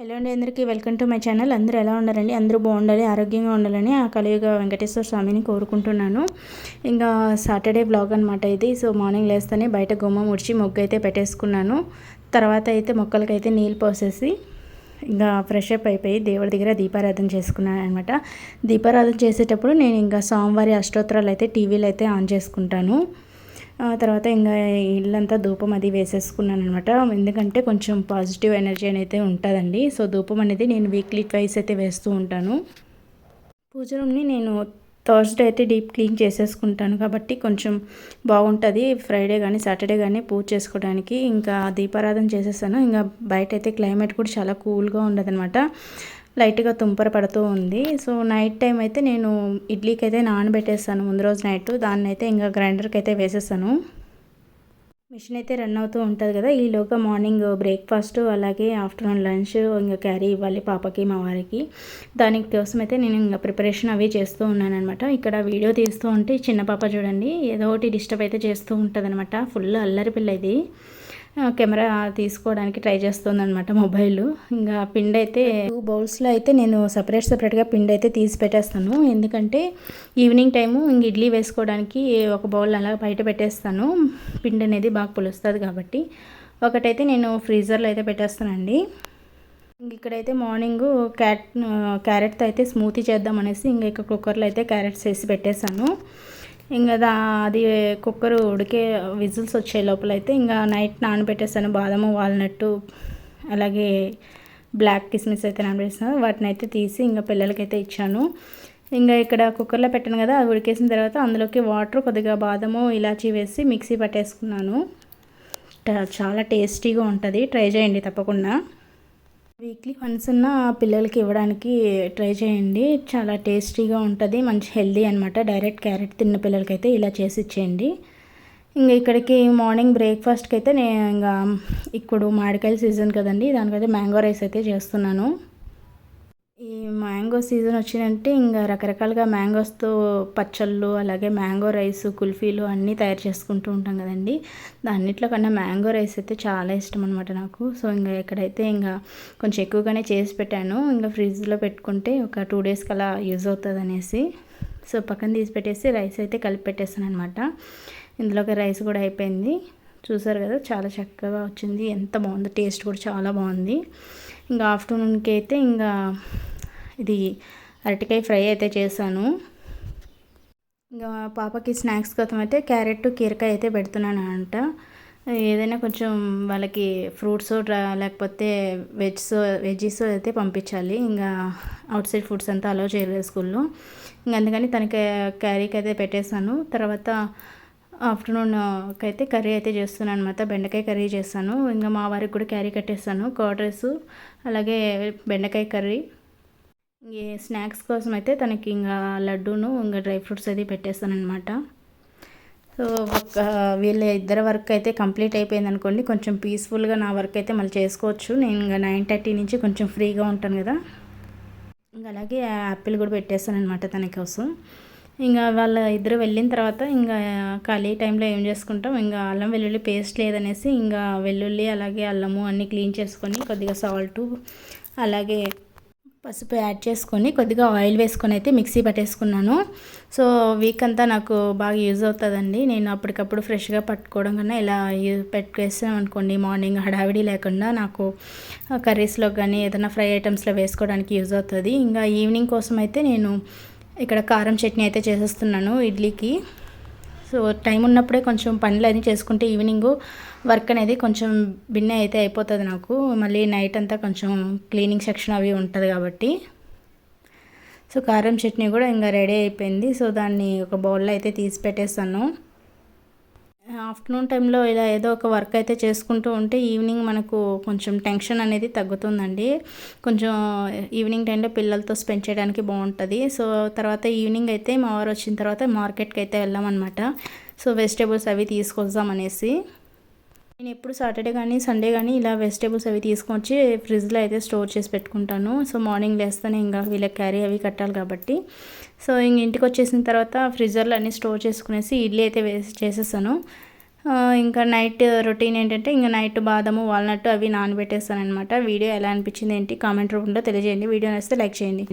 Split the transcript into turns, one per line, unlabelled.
Hello అండి, అందరికీ welcome to my channel. అందరూ ఎలా ఉన్నారండి? అందరూ బాగుండాలి, ఆరోగ్యంగా ఉండాలని ఆ కలియుగ వెంకటేశ్వర స్వామిని కోరుకుంటున్నాను. ఇంకా సాటర్డే బ్లాగ్ అనమాట ఇది. సో మార్నింగ్ లేస్తేనే బయట గుమ్మం ఉడిచి మొగ్గు అయితే పెట్టేసుకున్నాను. తర్వాత అయితే మొక్కలకైతే నీళ్ళు పోసేసి ఇంకా ఫ్రెష్ అప్ అయిపోయి దేవుడి దగ్గర దీపారాధన చేసుకున్నాను అనమాట. దీపారాధన చేసేటప్పుడు నేను ఇంకా స్వామివారి అష్టోత్తరాలు అయితే టీవీలో అయితే ఆన్ చేసుకుంటాను. తర్వాత ఇంకా ఇల్లంతా ధూపం అది వేసేసుకున్నాను అనమాట. ఎందుకంటే కొంచెం పాజిటివ్ ఎనర్జీ అనేది ఉంటుందండి. సో ధూపం అనేది నేను వీక్లీ ట్వైస్ అయితే వేస్తూ ఉంటాను. పూజ రూమ్ని నేను థర్స్డే అయితే డీప్ క్లీన్ చేసేసుకుంటాను కాబట్టి కొంచెం బాగుంటుంది. ఫ్రైడే కానీ సాటర్డే కానీ పూజ చేసుకోవడానికి. ఇంకా దీపారాధన చేసేసాను. ఇంకా బయట అయితే క్లైమేట్ కూడా చాలా కూల్గా ఉండదన్నమాట. లైట్గా తుంపర పడుతూ ఉంది. సో నైట్ టైం అయితే నేను ఇడ్లీకి అయితే నానబెట్టేస్తాను ముందు రోజు నైట్. దాన్ని అయితే ఇంకా గ్రైండర్కి అయితే వేసేస్తాను. మిషన్ అయితే రన్ అవుతూ ఉంటుంది కదా. ఈలోగా మార్నింగ్ బ్రేక్ఫాస్ట్ అలాగే ఆఫ్టర్నూన్ లంచ్ ఇంకా క్యారీ ఇవ్వాలి పాపకి మా వారికి. దానికి కోసం అయితే నేను ఇంకా ప్రిపరేషన్ అవి చేస్తూ ఉన్నాను అనమాట. ఇక్కడ వీడియో తీస్తూ ఉంటే చిన్న పాప చూడండి ఏదో ఒకటి డిస్టర్బ్ అయితే చేస్తూ ఉంటుంది అనమాట. ఫుల్ అల్లరి పిల్ల ఇది. కెమెరా తీసుకోవడానికి ట్రై చేస్తుందనమాట మొబైల్. ఇంకా పిండి అయితే 2 బౌల్స్లో అయితే నేను సపరేట్గా పిండి అయితే తీసి పెట్టేస్తాను. ఎందుకంటే ఈవినింగ్ టైము ఇంక ఇడ్లీ వేసుకోవడానికి ఒక బౌల్ అలా బయట పెట్టేస్తాను. పిండి అనేది బాగా పులుస్తుంది కాబట్టి. ఒకటైతే నేను ఫ్రీజర్లో అయితే పెట్టేస్తానండి. ఇక్కడైతే మార్నింగ్ క్యారెట్తో అయితే స్మూతీ చేద్దాం అనేసి ఇంకా కుక్కర్లో అయితే క్యారెట్స్ వేసి పెట్టేశాను. ఇంకా అది కుక్కర్ ఉడికే విజిల్స్ వచ్చే లోపల అయితే ఇంకా నైట్ నానబెట్టేస్తాను. బాదము వాల్నట్టు అలాగే బ్లాక్ కిస్మిస్ అయితే నానబెట్టేస్తాను. వాటిని అయితే తీసి ఇంకా పిల్లలకైతే ఇచ్చాను. ఇంకా ఇక్కడ కుక్కర్లో పెట్టాను కదా, అది ఉడికేసిన తర్వాత అందులోకి వాటర్ కొద్దిగా బాదము ఇలాచీ వేసి మిక్సీ పట్టేసుకున్నాను. చాలా టేస్టీగా ఉంటుంది. ట్రై చేయండి తప్పకుండా. వీక్లీ వన్స్ ఉన్న పిల్లలకి ఇవ్వడానికి ట్రై చేయండి. చాలా టేస్టీగా ఉంటుంది, మంచి హెల్దీ అనమాట. డైరెక్ట్ క్యారెట్ తిన్న పిల్లలకైతే ఇలా చేసి ఇచ్చేయండి. ఇంకా ఇక్కడికి మార్నింగ్ బ్రేక్ఫాస్ట్కి అయితే నేను ఇంకా ఇప్పుడు మామిడికాయల సీజన్ కదండి, దానికైతే మ్యాంగో రైస్ అయితే చేస్తున్నాను. ఈ మ్యాంగో సీజన్ వచ్చిందంటే ఇంకా రకరకాలుగా మ్యాంగోస్తో పచ్చళ్ళు అలాగే మ్యాంగో రైస్ కుల్ఫీలు అన్నీ తయారు చేసుకుంటూ ఉంటాం కదండి. దాన్నిట్లో కన్నా మ్యాంగో రైస్ అయితే చాలా ఇష్టం అనమాట నాకు. సో ఇంకా ఇక్కడైతే ఇంకా కొంచెం ఎక్కువగానే చేసి పెట్టాను. ఇంకా ఫ్రిడ్జ్లో పెట్టుకుంటే ఒక 2 డేస్కి అలా యూజ్ అవుతుంది అనేసి. సో పక్కన తీసి పెట్టేసి రైస్ అయితే కలిపి పెట్టేస్తాను అనమాట. ఇందులోకి రైస్ కూడా అయిపోయింది. చూసారు కదా, చాలా చక్కగా వచ్చింది. ఎంత బాగుంది, టేస్ట్ కూడా చాలా బాగుంది. ఇంకా ఆఫ్టర్నూన్కి అయితే ఇంకా ఇది అరటికాయ ఫ్రై అయితే చేశాను. ఇంకా పాపకి స్నాక్స్ కోసం అయితే క్యారెట్ కీరకాయ అయితే పెడుతున్నాను అంట. ఏదైనా కొంచెం వాళ్ళకి ఫ్రూట్స్ లేకపోతే వెజ్జీస్ అయితే పంపించాలి. ఇంకా అవుట్ సైడ్ ఫుడ్స్ అంతా అలో చేయలేదు స్కూల్లో. ఇంకా అందుకని తనకి క్యారీకి అయితే పెట్టేశాను. తర్వాత ఆఫ్టర్నూన్కి అయితే కర్రీ అయితే చేస్తున్నాను అనమాట. బెండకాయ కర్రీ చేస్తాను. ఇంకా మా వారికి కూడా క్యారీ కట్టేస్తాను. కర్డ్ రైస్ అలాగే బెండకాయ కర్రీ. ఈ స్నాక్స్ కోసం అయితే తనకి ఇంకా లడ్డూను ఇంకా డ్రై ఫ్రూట్స్ అది పెట్టేస్తాను అనమాట. సో వీళ్ళ ఇద్దరు వర్క్ అయితే కంప్లీట్ అయిపోయింది అనుకోండి, కొంచెం పీస్ఫుల్గా నా వర్క్ అయితే మళ్ళీ చేసుకోవచ్చు. నేను ఇంకా 9:30 నుంచి కొంచెం ఫ్రీగా ఉంటాను కదా. ఇంకా అలాగే యాపిల్ కూడా పెట్టేస్తాను అనమాట తన కోసం. ఇంకా వాళ్ళ ఇద్దరు వెళ్ళిన తర్వాత ఇంకా ఖాళీ టైంలో ఏం చేసుకుంటాం, ఇంకా అల్లం వెల్లుల్లి పేస్ట్ లేదనేసి ఇంకా వెల్లుల్లి అలాగే అల్లము అన్నీ క్లీన్ చేసుకొని కొద్దిగా సాల్టు అలాగే పసుపు యాడ్ చేసుకొని కొద్దిగా ఆయిల్ వేసుకొని అయితే మిక్సీ పట్టేసుకున్నాను. సో వీక్ అంతా నాకు బాగా యూజ్ అవుతుందండి. నేను అప్పటికప్పుడు ఫ్రెష్గా పట్టుకోవడం కన్నా ఇలా పెట్టుకేసాం అనుకోండి, మార్నింగ్ హడావిడి లేకుండా నాకు కర్రీస్లో కానీ ఏదైనా ఫ్రై ఐటమ్స్లో వేసుకోవడానికి యూజ్ అవుతుంది. ఇంకా ఈవినింగ్ కోసం అయితే నేను ఇక్కడ కారం చట్నీ అయితే చేసేస్తున్నాను ఇడ్లీకి. సో టైం ఉన్నప్పుడే కొంచెం పనులు అన్నీ చేసుకుంటే ఈవినింగ్ వర్క్ అనేది కొంచెం భిన్న అయితే అయిపోతుంది నాకు. మళ్ళీ నైట్ అంతా కొంచెం క్లీనింగ్ సెక్షన్ అవి ఉంటుంది కాబట్టి. సో కారం చట్నీ కూడా ఇంకా రెడీ అయిపోయింది. సో దాన్ని ఒక బౌల్లో అయితే తీసి పెట్టేస్తాను. ఆఫ్టర్నూన్ టైంలో ఇలా ఏదో ఒక వర్క్ అయితే చేసుకుంటూ ఉంటే ఈవినింగ్ మనకు కొంచెం టెన్షన్ అనేది తగ్గుతుందండి. కొంచెం ఈవినింగ్ టైంలో పిల్లలతో స్పెండ్ చేయడానికి బాగుంటుంది. సో తర్వాత ఈవినింగ్ అయితే మా వారు వచ్చిన తర్వాత మార్కెట్కి అయితే వెళ్ళామన్నమాట. సో వెజిటేబుల్స్ అవి తీసుకొద్దాం అనేసి. నేను ఎప్పుడు సాటర్డే కానీ సండే కానీ ఇలా వెజిటేబుల్స్ అవి తీసుకొచ్చి ఫ్రిడ్జ్లో అయితే స్టోర్ చేసి పెట్టుకుంటాను. సో మార్నింగ్ లేస్తేనే ఇంకా వీళ్ళకి క్యారీ అవి కట్టాలి కాబట్టి. సో ఇంక ఇంటికి వచ్చేసిన తర్వాత ఫ్రిడ్జర్లో అన్నీ స్టోర్ చేసుకునేసి ఇడ్లీ అయితే చేసేసాను. ఇంకా నైట్ రొటీన్ ఏంటంటే ఇంకా నైట్ బాదము వాల్నట్ అవి నానబెట్టేస్తాను అనమాట. వీడియో ఎలా అనిపించింది ఏంటి కామెంట్ రూపంలో తెలియజేయండి. వీడియో నచ్చితే లైక్ చేయండి.